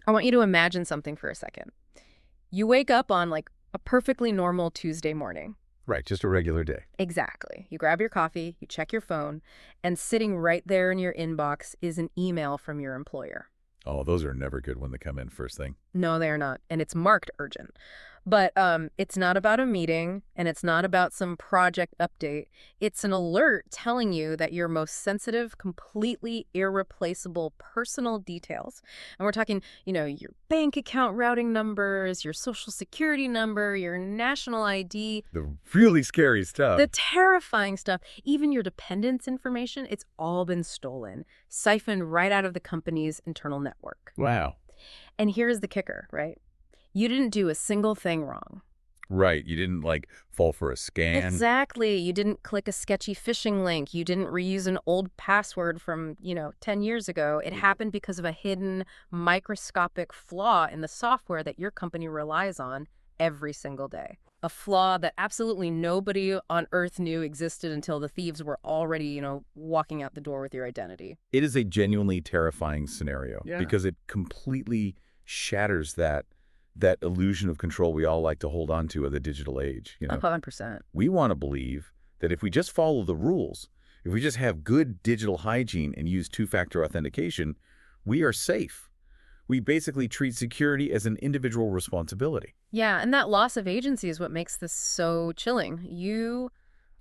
I want you to imagine something for a second. You wake up on like a perfectly normal Tuesday morning. Right, just a regular day. Exactly. You grab your coffee, you check your phone, and sitting right there in your inbox is an email from your employer. Oh, those are never good when they come in first thing. No, they are not. And it's marked urgent. But it's not about a meeting, and it's not about some project update. It's an alert telling you that your most sensitive, completely irreplaceable personal details. And we're talking, your bank account routing numbers, your social security number, your national ID. The really scary stuff. The terrifying stuff, even your dependents' information, it's all been stolen, siphoned right out of the company's internal network. Wow. And here's the kicker, right? You didn't do a single thing wrong. Right. You didn't, fall for a scam. Exactly. You didn't click a sketchy phishing link. You didn't reuse an old password from, 10 years ago. It happened because of a hidden microscopic flaw in the software that your company relies on every single day. A flaw that absolutely nobody on Earth knew existed until the thieves were already, walking out the door with your identity. It is a genuinely terrifying scenario Yeah. because it completely shatters that illusion of control we all like to hold on to of the digital age. 100%. We want to believe that if we just follow the rules, if we just have good digital hygiene and use two-factor authentication, we are safe. We basically treat security as an individual responsibility. Yeah, and that loss of agency is what makes this so chilling. You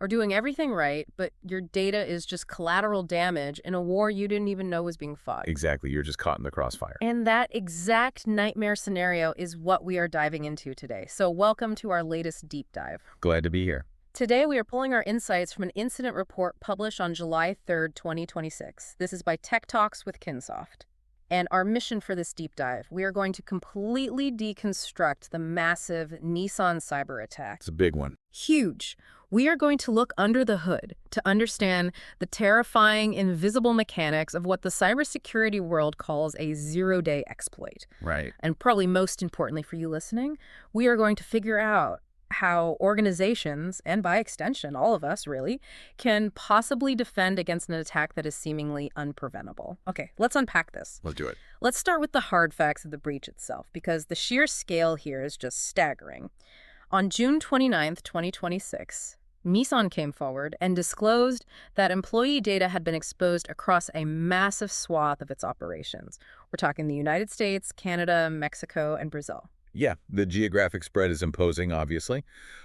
are doing everything right, but your data is just collateral damage in a war you didn't even know was being fought. Exactly. You're just caught in the crossfire. And that exact nightmare scenario is what we are diving into today. So welcome to our latest deep dive. Glad to be here. Today, we are pulling our insights from an incident report published on July 3rd, 2026. This is by Tech Talks with Kinsoft. And our mission for this deep dive, we are going to completely deconstruct the massive Nissan cyber attack. It's a big one. Huge. We are going to look under the hood to understand the terrifying, invisible mechanics of what the cybersecurity world calls a zero-day exploit. Right. And probably most importantly for you listening, we are going to figure out how organizations, and by extension, all of us really, can possibly defend against an attack that is seemingly unpreventable. Okay, let's unpack this. Let's do it. Let's start with the hard facts of the breach itself, because the sheer scale here is just staggering. On June 29th, 2026, Nissan came forward and disclosed that employee data had been exposed across a massive swath of its operations. We're talking the United States, Canada, Mexico, and Brazil. Yeah, the geographic spread is imposing, obviously.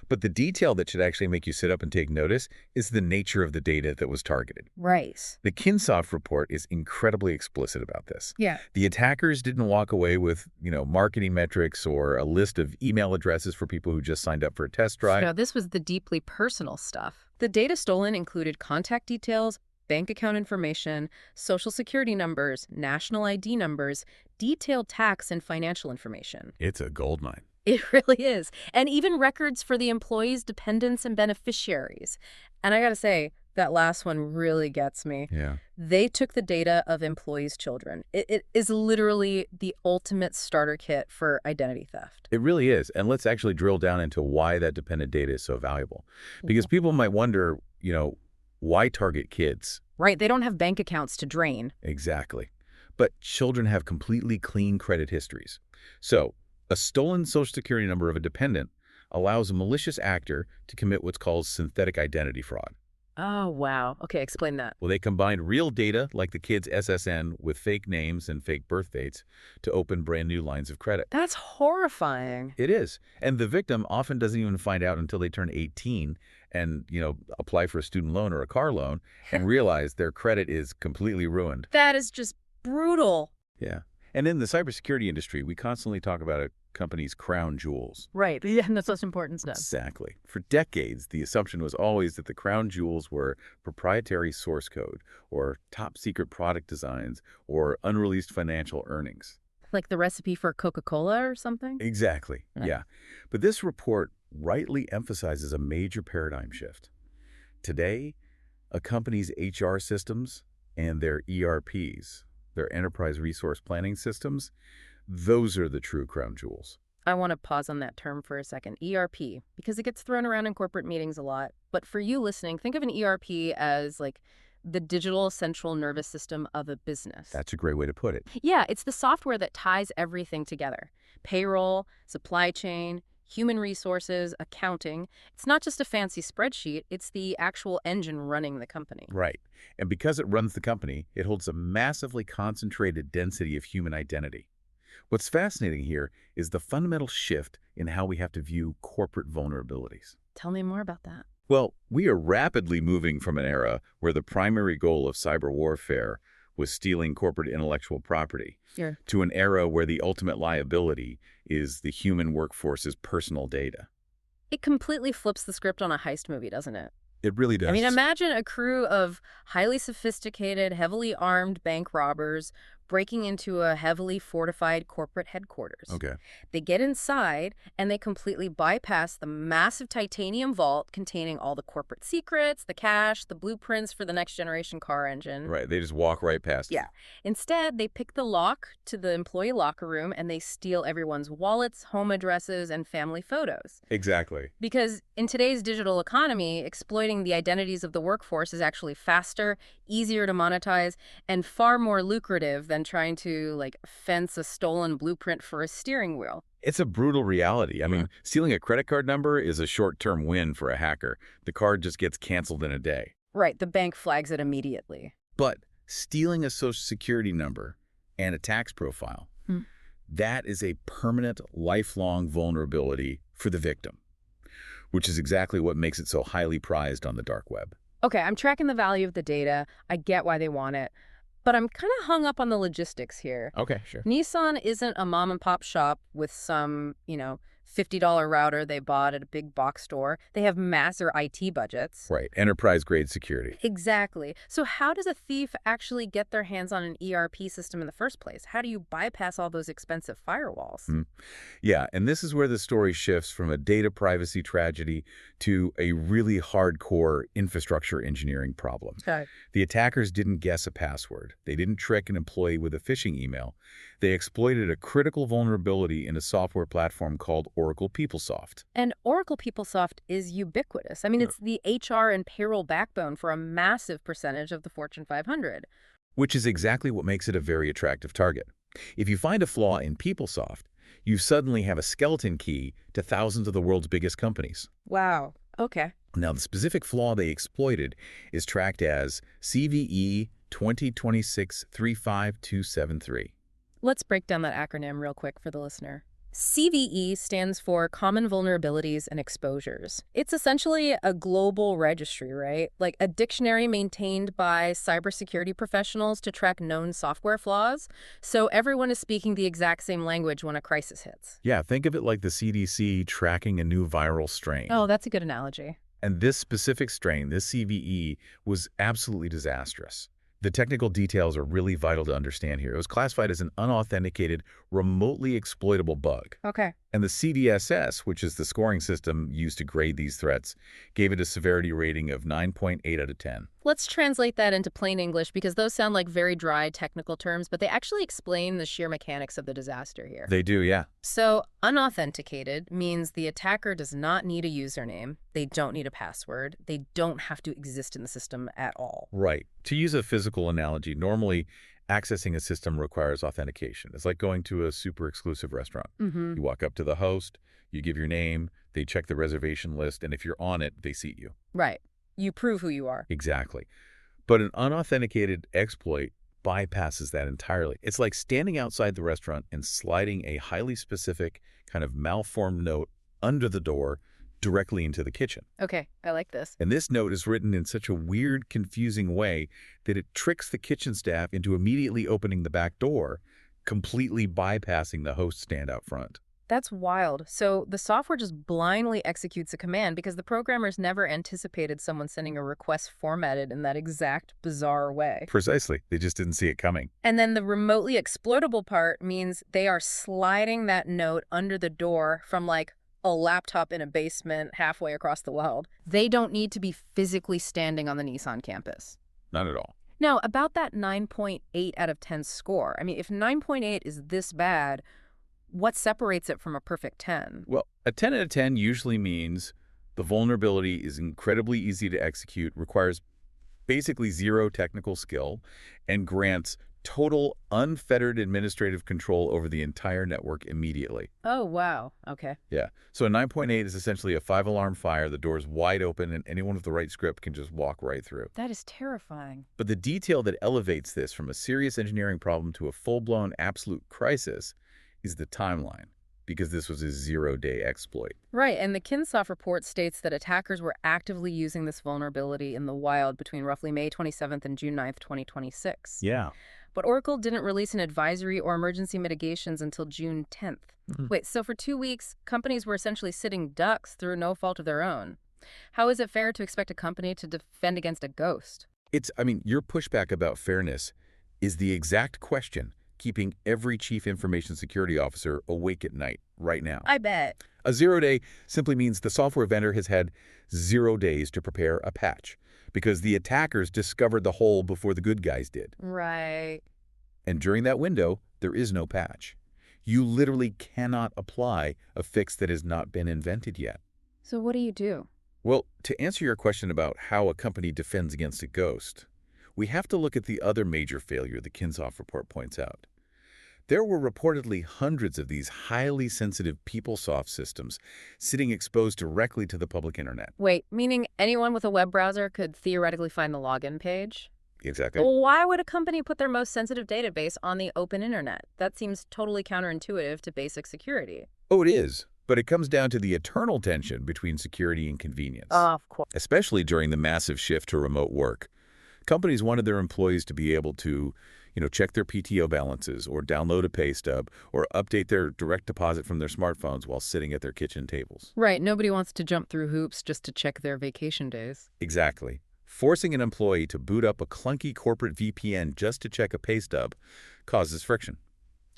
But the detail that should actually make you sit up and take notice is the nature of the data that was targeted. Right. The Kinsoft report is incredibly explicit about this. Yeah. The attackers didn't walk away with, marketing metrics or a list of email addresses for people who just signed up for a test drive. No, this was the deeply personal stuff. The data stolen included contact details, bank account information, social security numbers, national ID numbers, detailed tax and financial information. It's a goldmine. It really is. And even records for the employees' dependents and beneficiaries. And I gotta say, that last one really gets me. Yeah. They took the data of employees' children. It is literally the ultimate starter kit for identity theft. It really is. And let's actually drill down into why that dependent data is so valuable. Because people might wonder, why target kids? Right, they don't have bank accounts to drain. Exactly. But children have completely clean credit histories. So, a stolen social security number of a dependent allows a malicious actor to commit what's called synthetic identity fraud. Oh, wow. Okay, explain that. Well, they combine real data, like the kid's SSN, with fake names and fake birth dates to open brand new lines of credit. That's horrifying. It is. And the victim often doesn't even find out until they turn 18 and, apply for a student loan or a car loan and realize their credit is completely ruined. That is just brutal. Yeah. And in the cybersecurity industry, we constantly talk about a company's crown jewels. Right. Yeah, and that's what's important stuff. Exactly. For decades, the assumption was always that the crown jewels were proprietary source code or top secret product designs or unreleased financial earnings. Like the recipe for Coca-Cola or something? Exactly. Right. Yeah. But this report rightly emphasizes a major paradigm shift. Today, a company's HR systems and their ERPs, their enterprise resource planning systems, those are the true crown jewels. I want to pause on that term for a second, ERP, because it gets thrown around in corporate meetings a lot. But for you listening, think of an ERP as like the digital central nervous system of a business. That's a great way to put it. Yeah, it's the software that ties everything together. Payroll, supply chain, human resources, accounting. It's not just a fancy spreadsheet, it's the actual engine running the company. Right. And because it runs the company, it holds a massively concentrated density of human identity. What's fascinating here is the fundamental shift in how we have to view corporate vulnerabilities. Tell me more about that. Well, we are rapidly moving from an era where the primary goal of cyber warfare was stealing corporate intellectual property Sure. to an era where the ultimate liability is the human workforce's personal data. It completely flips the script on a heist movie, doesn't it? It really does. I mean, imagine a crew of highly sophisticated, heavily armed bank robbers breaking into a heavily fortified corporate headquarters. Okay. They get inside and they completely bypass the massive titanium vault containing all the corporate secrets, the cash, the blueprints for the next generation car engine. Right. They just walk right past it. Yeah. Instead, they pick the lock to the employee locker room and they steal everyone's wallets, home addresses, and family photos. Exactly. Because in today's digital economy, exploiting the identities of the workforce is actually faster, easier to monetize, and far more lucrative than trying to, like, fence a stolen blueprint for a steering wheel. It's a brutal reality. I mean, stealing a credit card number is a short-term win for a hacker. The card just gets canceled in a day. Right, the bank flags it immediately. But stealing a social security number and a tax profile, that is a permanent, lifelong vulnerability for the victim, which is exactly what makes it so highly prized on the dark web. Okay, I'm tracking the value of the data. I get why they want it. But I'm kind of hung up on the logistics here. Okay, sure. Nissan isn't a mom and pop shop with some, $50 router they bought at a big box store. They have massive IT budgets. Right, enterprise-grade security. Exactly. So how does a thief actually get their hands on an ERP system in the first place? How do you bypass all those expensive firewalls? Yeah, and this is where the story shifts from a data privacy tragedy to a really hardcore infrastructure engineering problem. Okay. The attackers didn't guess a password. They didn't trick an employee with a phishing email. They exploited a critical vulnerability in a software platform called Oracle PeopleSoft. And Oracle PeopleSoft is ubiquitous. I mean, it's the HR and payroll backbone for a massive percentage of the Fortune 500. Which is exactly what makes it a very attractive target. If you find a flaw in PeopleSoft, you suddenly have a skeleton key to thousands of the world's biggest companies. Wow. Okay. Now, the specific flaw they exploited is tracked as CVE 2026-35273. Let's break down that acronym real quick for the listener. CVE stands for Common Vulnerabilities and Exposures. It's essentially a global registry, right? Like a dictionary maintained by cybersecurity professionals to track known software flaws, so everyone is speaking the exact same language when a crisis hits. Yeah, think of it like the CDC tracking a new viral strain. Oh, that's a good analogy. And this specific strain, this CVE, was absolutely disastrous. The technical details are really vital to understand here. It was classified as an unauthenticated, remotely exploitable bug. Okay. And the CDSS, which is the scoring system used to grade these threats, gave it a severity rating of 9.8 out of 10. Let's translate that into plain English because those sound like very dry technical terms, but they actually explain the sheer mechanics of the disaster here. They do, yeah. So, unauthenticated means the attacker does not need a username, they don't need a password, they don't have to exist in the system at all. Right. To use a physical analogy, normally accessing a system requires authentication. It's like going to a super exclusive restaurant. You walk up to the host, you give your name, they check the reservation list, and if you're on it, they seat you. Right. You prove who you are. Exactly. But an unauthenticated exploit bypasses that entirely. It's like standing outside the restaurant and sliding a highly specific kind of malformed note under the door directly into the kitchen. Okay, I like this. And this note is written in such a weird, confusing way that it tricks the kitchen staff into immediately opening the back door, completely bypassing the host stand out front. That's wild. So the software just blindly executes a command because the programmers never anticipated someone sending a request formatted in that exact bizarre way. Precisely. They just didn't see it coming. And then the remotely exploitable part means they are sliding that note under the door from like a laptop in a basement halfway across the world. They don't need to be physically standing on the Nissan campus. Not at all. Now, about that 9.8 out of 10 score, I mean, if 9.8 is this bad, what separates it from a perfect 10? Well, a 10 out of 10 usually means the vulnerability is incredibly easy to execute, requires basically zero technical skill, and grants total unfettered administrative control over the entire network immediately. Oh, wow. Okay. Yeah. So a 9.8 is essentially a 5-alarm fire. The door's wide open, and anyone with the right script can just walk right through. That is terrifying. But the detail that elevates this from a serious engineering problem to a full-blown absolute crisis is the timeline, because this was a zero-day exploit. Right, and the Kinsoft report states that attackers were actively using this vulnerability in the wild between roughly May 27th and June 9th, 2026. Yeah. But Oracle didn't release an advisory or emergency mitigations until June 10th. Wait, so for 2 weeks, companies were essentially sitting ducks through no fault of their own. How is it fair to expect a company to defend against a ghost? Your pushback about fairness is the exact question keeping every chief information security officer awake at night right now. I bet. A zero-day simply means the software vendor has had 0 days to prepare a patch because the attackers discovered the hole before the good guys did. Right. And during that window, there is no patch. You literally cannot apply a fix that has not been invented yet. So what do you do? Well, to answer your question about how a company defends against a ghost, we have to look at the other major failure the Kinsoft report points out. There were reportedly hundreds of these highly sensitive PeopleSoft systems sitting exposed directly to the public internet. Wait, meaning anyone with a web browser could theoretically find the login page? Exactly. Why would a company put their most sensitive database on the open internet? That seems totally counterintuitive to basic security. Oh, it is. But it comes down to the eternal tension between security and convenience. Of course. Especially during the massive shift to remote work. Companies wanted their employees to be able to, check their PTO balances or download a pay stub or update their direct deposit from their smartphones while sitting at their kitchen tables. Right. Nobody wants to jump through hoops just to check their vacation days. Exactly. Forcing an employee to boot up a clunky corporate VPN just to check a pay stub causes friction.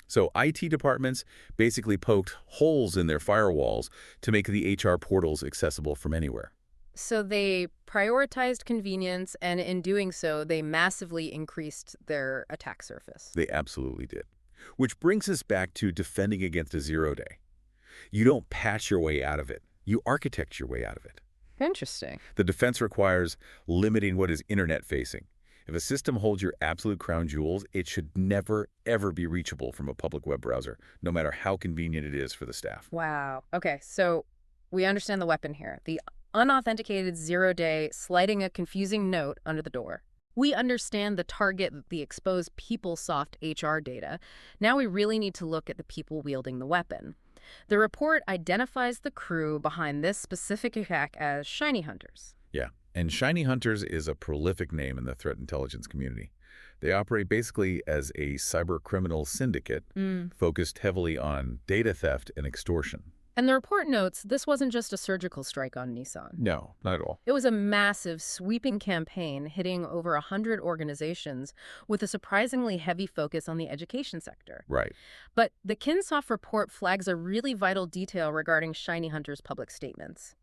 So IT departments basically poked holes in their firewalls to make the HR portals accessible from anywhere. So they prioritized convenience, and in doing so, they massively increased their attack surface. They absolutely did. Which brings us back to defending against a zero-day. You don't patch your way out of it. You architect your way out of it. Interesting. The defense requires limiting what is internet-facing. If a system holds your absolute crown jewels, it should never, ever be reachable from a public web browser, no matter how convenient it is for the staff. Wow. Okay, so we understand the weapon here. The unauthenticated zero-day sliding a confusing note under the door. We understand the target, the exposed PeopleSoft HR data. Now we really need to look at the people wielding the weapon. The report identifies the crew behind this specific attack as ShinyHunters. Yeah, and ShinyHunters is a prolific name in the threat intelligence community. They operate basically as a cyber criminal syndicate focused heavily on data theft and extortion. And the report notes this wasn't just a surgical strike on Nissan. No, not at all. It was a massive, sweeping campaign hitting over 100 organizations with a surprisingly heavy focus on the education sector. Right. But the Kinsoft report flags a really vital detail regarding ShinyHunters' public statements.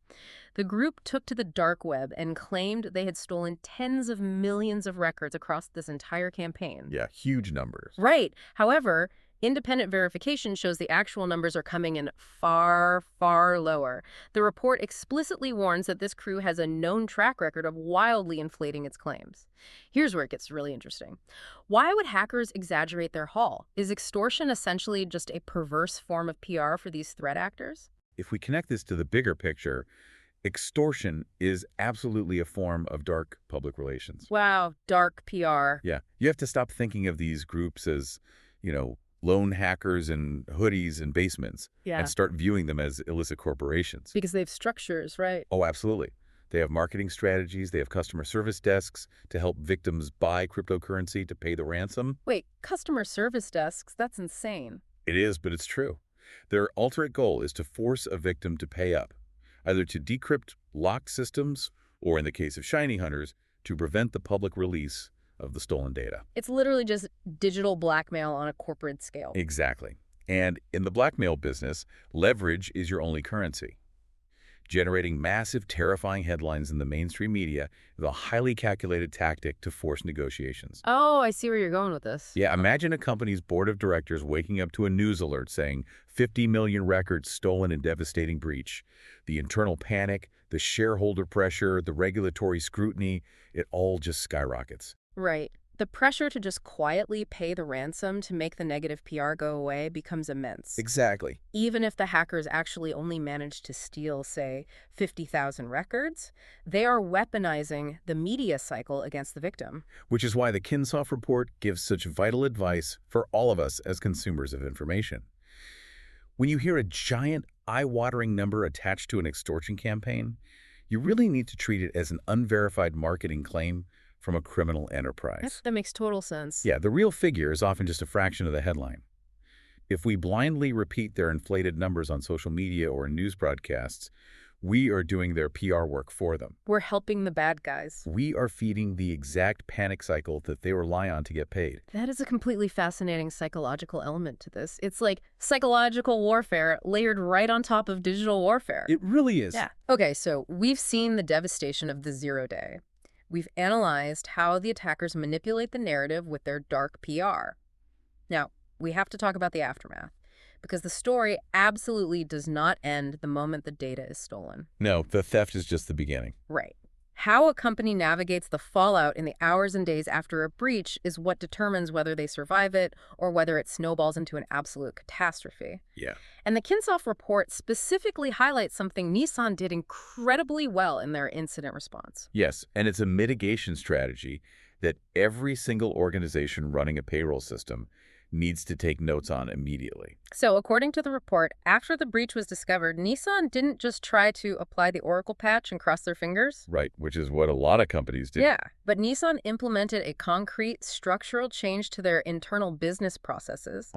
The group took to the dark web and claimed they had stolen tens of millions of records across this entire campaign. Yeah, huge numbers. Right. However, independent verification shows the actual numbers are coming in far, far lower. The report explicitly warns that this crew has a known track record of wildly inflating its claims. Here's where it gets really interesting. Why would hackers exaggerate their haul? Is extortion essentially just a perverse form of PR for these threat actors? If we connect this to the bigger picture, extortion is absolutely a form of dark public relations. Wow, dark PR. Yeah, you have to stop thinking of these groups as, lone hackers in hoodies and basements and start viewing them as illicit corporations. Because they have structures, right? Oh, absolutely. They have marketing strategies. They have customer service desks to help victims buy cryptocurrency to pay the ransom. Wait, customer service desks? That's insane. It is, but it's true. Their ultimate goal is to force a victim to pay up, either to decrypt locked systems or, in the case of ShinyHunters, to prevent the public release of the stolen data. It's literally just digital blackmail on a corporate scale. Exactly. And in the blackmail business, leverage is your only currency. generating massive, terrifying headlines in the mainstream media is a highly calculated tactic to force negotiations. Oh, I see where you're going with this. Yeah, imagine a company's board of directors waking up to a news alert saying 50 million records stolen in devastating breach. The internal panic, the shareholder pressure, the regulatory scrutiny, it all just skyrockets. Right. The pressure to just quietly pay the ransom to make the negative PR go away becomes immense. Exactly. Even if the hackers actually only managed to steal, say, 50,000 records, they are weaponizing the media cycle against the victim. Which is why the Kinsoft report gives such vital advice for all of us as consumers of information. When you hear a giant, eye-watering number attached to an extortion campaign, you really need to treat it as an unverified marketing claim from a criminal enterprise. That makes total sense. Yeah, the real figure is often just a fraction of the headline. If we blindly repeat their inflated numbers on social media or in news broadcasts, we are doing their PR work for them. We're helping the bad guys. We are feeding the exact panic cycle that they rely on to get paid. That is a completely fascinating psychological element to this. It's like psychological warfare layered right on top of digital warfare. It really is. Yeah. Okay, so we've seen the devastation of the 0-day. We've analyzed how the attackers manipulate the narrative with their dark PR. Now, we have to talk about the aftermath, because the story absolutely does not end the moment the data is stolen. No, the theft is just the beginning. Right. How a company navigates the fallout in the hours and days after a breach is what determines whether they survive it or whether it snowballs into an absolute catastrophe. Yeah. And the Kinsoft report specifically highlights something Nissan did incredibly well in their incident response. Yes, and it's a mitigation strategy that every single organization running a payroll system needs to take notes on immediately. So, according to the report, after the breach was discovered, Nissan didn't just try to apply the Oracle patch and cross their fingers. Right, which is what a lot of companies do. Yeah, but Nissan implemented a concrete structural change to their internal business processes.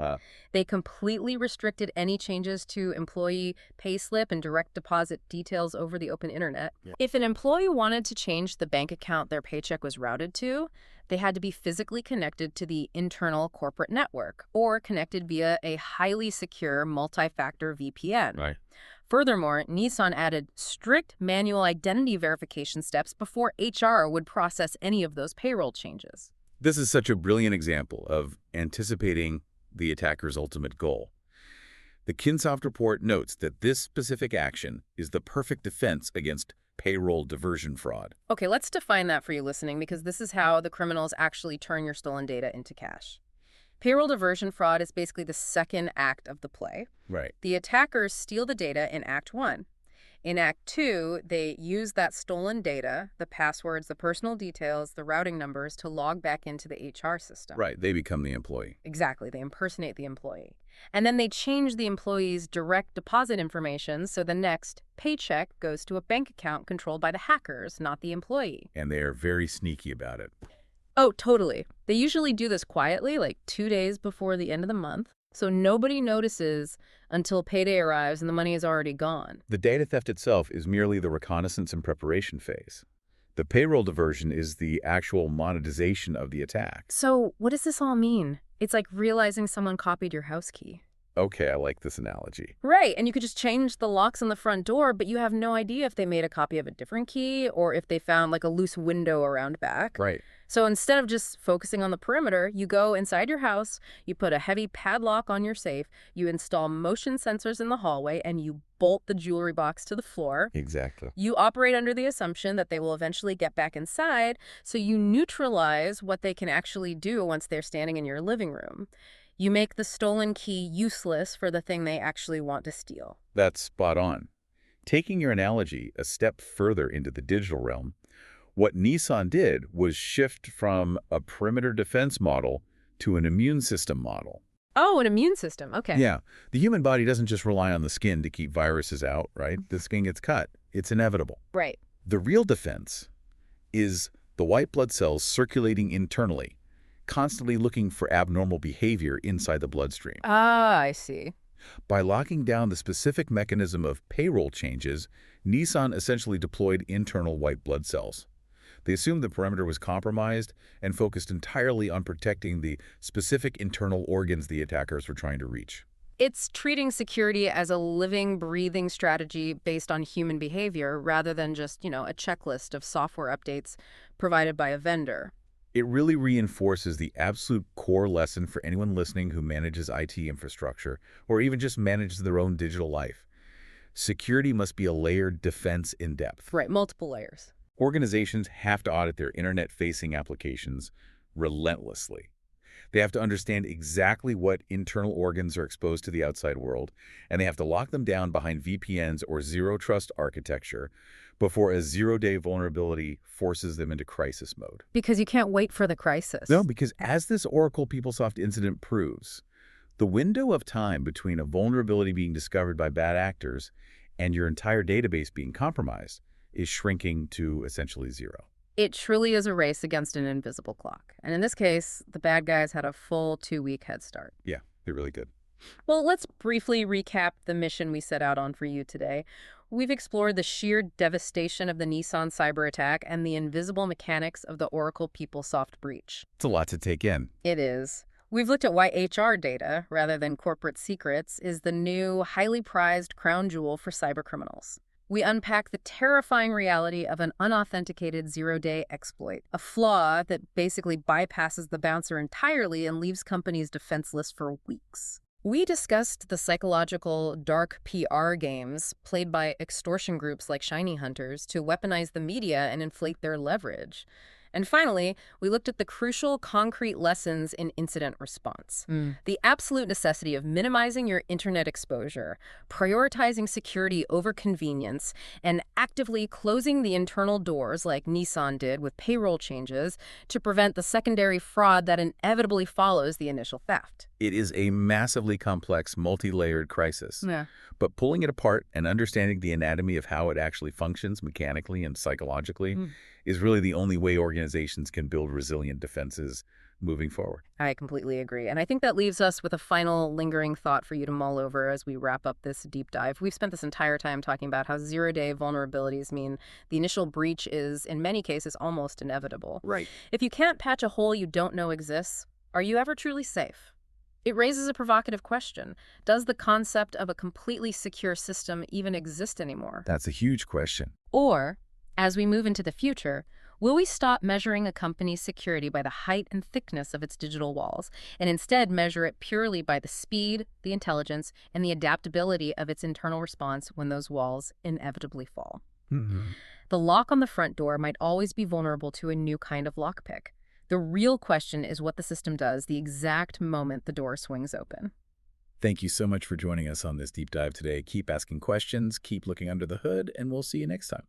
They completely restricted any changes to employee payslip and direct deposit details over the open internet. Yeah. If an employee wanted to change the bank account their paycheck was routed to, they had to be physically connected to the internal corporate network or connected via a highly secure multi-factor VPN. Right. Furthermore, Nissan added strict manual identity verification steps before HR would process any of those payroll changes. This is such a brilliant example of anticipating the attacker's ultimate goal. The Kinsoft report notes that this specific action is the perfect defense against payroll diversion fraud. Okay, let's define that for you listening, because this is how the criminals actually turn your stolen data into cash. Payroll diversion fraud is basically the second act of the play. Right. The attackers steal the data in Act 1. In Act 2, they use that stolen data, the passwords, the personal details, the routing numbers, to log back into the HR system. Right, they become the employee. Exactly, they impersonate the employee. And then they change the employee's direct deposit information so the next paycheck goes to a bank account controlled by the hackers, not the employee. And they are very sneaky about it. Oh, totally. They usually do this quietly, like 2 days before the end of the month, so nobody notices until payday arrives and the money is already gone. The data theft itself is merely the reconnaissance and preparation phase. The payroll diversion is the actual monetization of the attack. So what does this all mean? It's like realizing someone copied your house key. Okay, I like this analogy. Right, and you could just change the locks on the front door, but you have no idea if they made a copy of a different key or if they found like a loose window around back. Right. So instead of just focusing on the perimeter, you go inside your house, you put a heavy padlock on your safe, you install motion sensors in the hallway, and you bolt the jewelry box to the floor. Exactly. You operate under the assumption that they will eventually get back inside, so you neutralize what they can actually do once they're standing in your living room. You make the stolen key useless for the thing they actually want to steal. That's spot on. Taking your analogy a step further into the digital realm, what Nissan did was shift from a perimeter defense model to an immune system model. Oh, an immune system. Okay. Yeah. The human body doesn't just rely on the skin to keep viruses out, right? The skin gets cut. It's inevitable. Right. The real defense is the white blood cells circulating internally, constantly looking for abnormal behavior inside the bloodstream. Ah, I see. By locking down the specific mechanism of payroll changes, Nissan essentially deployed internal white blood cells. They assumed the perimeter was compromised and focused entirely on protecting the specific internal organs the attackers were trying to reach. It's treating security as a living, breathing strategy based on human behavior rather than just, a checklist of software updates provided by a vendor. It really reinforces the absolute core lesson for anyone listening who manages IT infrastructure or even just manages their own digital life. Security must be a layered defense in depth. Right, multiple layers. Organizations have to audit their internet-facing applications relentlessly. They have to understand exactly what internal organs are exposed to the outside world, and they have to lock them down behind VPNs or zero-trust architecture before a zero-day vulnerability forces them into crisis mode. Because you can't wait for the crisis. No, because as this Oracle PeopleSoft incident proves, the window of time between a vulnerability being discovered by bad actors and your entire database being compromised is shrinking to essentially zero. It truly is a race against an invisible clock. And in this case, the bad guys had a full 2-week head start. Yeah, they're really good. Well, let's briefly recap the mission we set out on for you today. We've explored the sheer devastation of the Nissan cyber attack and the invisible mechanics of the Oracle PeopleSoft breach. It's a lot to take in. It is. We've looked at why HR data, rather than corporate secrets, is the new, highly prized crown jewel for cybercriminals. We unpack the terrifying reality of an unauthenticated zero-day exploit, a flaw that basically bypasses the bouncer entirely and leaves companies defenseless for weeks. We discussed the psychological dark PR games played by extortion groups like ShinyHunters to weaponize the media and inflate their leverage. And finally, we looked at the crucial concrete lessons in incident response. The absolute necessity of minimizing your internet exposure, prioritizing security over convenience, and actively closing the internal doors like Nissan did with payroll changes to prevent the secondary fraud that inevitably follows the initial theft. It is a massively complex, multi-layered crisis. Yeah. But pulling it apart and understanding the anatomy of how it actually functions mechanically and psychologically is really the only way organizations can build resilient defenses moving forward. I completely agree. And I think that leaves us with a final lingering thought for you to mull over as we wrap up this deep dive. We've spent this entire time talking about how zero-day vulnerabilities mean the initial breach is, in many cases, almost inevitable. Right. If you can't patch a hole you don't know exists, are you ever truly safe? It raises a provocative question. Does the concept of a completely secure system even exist anymore? That's a huge question. Or, as we move into the future, will we stop measuring a company's security by the height and thickness of its digital walls and instead measure it purely by the speed, the intelligence, and the adaptability of its internal response when those walls inevitably fall? The lock on the front door might always be vulnerable to a new kind of lockpick. The real question is what the system does the exact moment the door swings open. Thank you so much for joining us on this deep dive today. Keep asking questions, keep looking under the hood, and we'll see you next time.